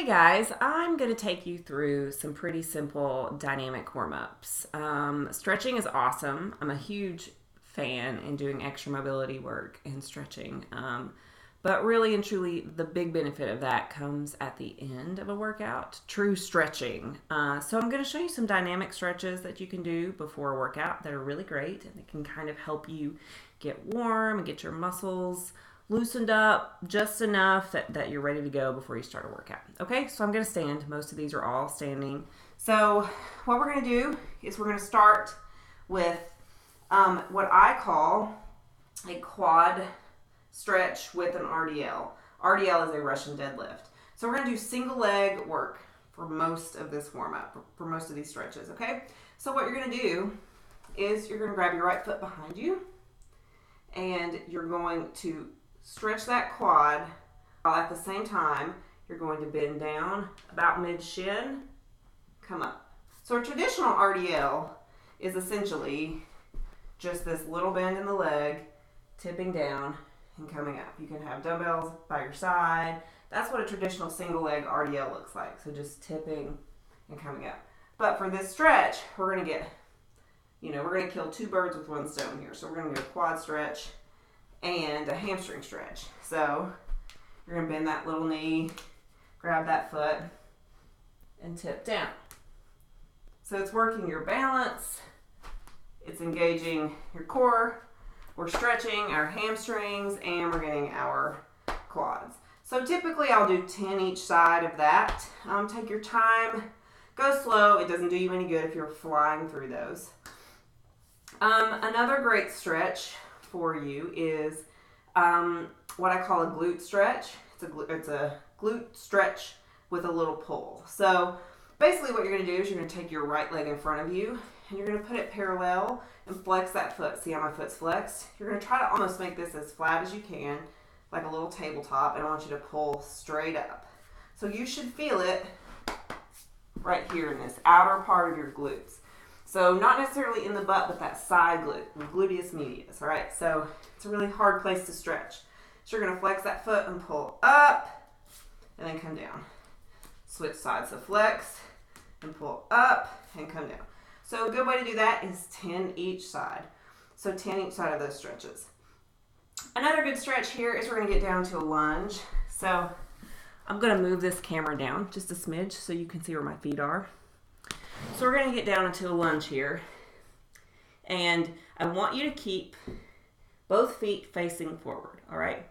Hey guys, I'm going to take you through some pretty simple dynamic warm-ups. Stretching is awesome. I'm a huge fan in doing extra mobility work and stretching. But really and truly, the big benefit of that comes at the end of a workout, true stretching. So I'm going to show you some dynamic stretches that you can do before a workout that are really great, and they can kind of help you get warm and get your muscles loosened up just enough that you're ready to go before you start a workout. Okay, so I'm going to stand. Most of these are all standing. So what we're going to do is we're going to start with what I call a quad stretch with an RDL. RDL is a Russian deadlift. So we're going to do single leg work for most of this warm-up, for most of these stretches, okay? So what you're going to do is you're going to grab your right foot behind you, and you're going to stretch that quad while at the same time you're going to bend down about mid-shin, come up. So a traditional RDL is essentially just this little bend in the leg, tipping down and coming up. You can have dumbbells by your side. That's what a traditional single leg RDL looks like. So just tipping and coming up. But for this stretch, we're going to get, we're going to kill two birds with one stone here. So we're going to do a quad stretch and a hamstring stretch. So you're going to bend that little knee, grab that foot, and tip down. So it's working your balance, it's engaging your core, we're stretching our hamstrings, and we're getting our quads. So typically I'll do 10 each side of that. Take your time, go slow. It doesn't do you any good if you're flying through those. Another great stretch for you is what I call a glute stretch. It's a glute stretch with a little pull. So basically what you're going to do is you're going to take your right leg in front of you and you're going to put it parallel and flex that foot. See how my foot's flexed? You're going to try to almost make this as flat as you can, like a little tabletop, and I want you to pull straight up. So you should feel it right here in this outer part of your glutes. So not necessarily in the butt, but that side glute, the gluteus medius, all right? So it's a really hard place to stretch. So you're going to flex that foot and pull up, and then come down. Switch sides, so flex and pull up and come down. So a good way to do that is 10 each side. So 10 each side of those stretches. Another good stretch here is we're going to get down to a lunge. So I'm going to move this camera down just a smidge so you can see where my feet are. So we're going to get down into a lunge here, and I want you to keep both feet facing forward, all right?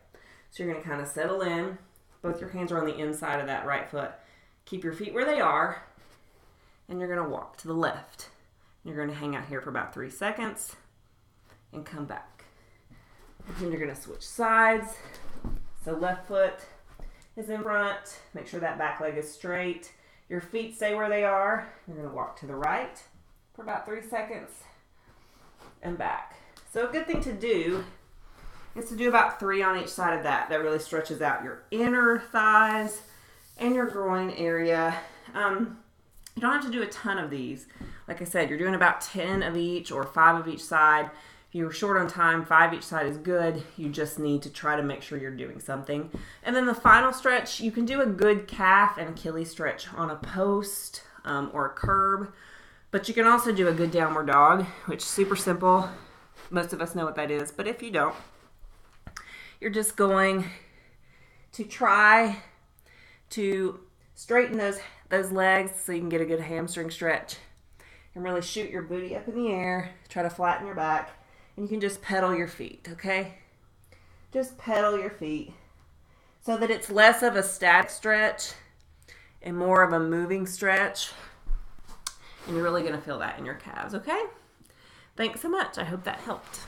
So you're going to kind of settle in. Both your hands are on the inside of that right foot. Keep your feet where they are, and you're going to walk to the left. You're going to hang out here for about 3 seconds and come back. And then you're going to switch sides. So left foot is in front. Make sure that back leg is straight. Your feet stay where they are. You're going to walk to the right for about 3 seconds and back. So a good thing to do is to do about 3 on each side of that. That really stretches out your inner thighs and your groin area. You don't have to do a ton of these. Like I said, you're doing about 10 of each or 5 of each side. If you're short on time, 5 each side is good. You just need to try to make sure you're doing something. And then the final stretch, you can do a good calf and Achilles stretch on a post or a curb. But you can also do a good downward dog, which is super simple. Most of us know what that is. But if you don't, you're just going to try to straighten those legs so you can get a good hamstring stretch. And really shoot your booty up in the air. Try to flatten your back. And you can just pedal your feet, okay? Just pedal your feet so that it's less of a static stretch and more of a moving stretch. And you're really going to feel that in your calves, okay? Thanks so much. I hope that helped.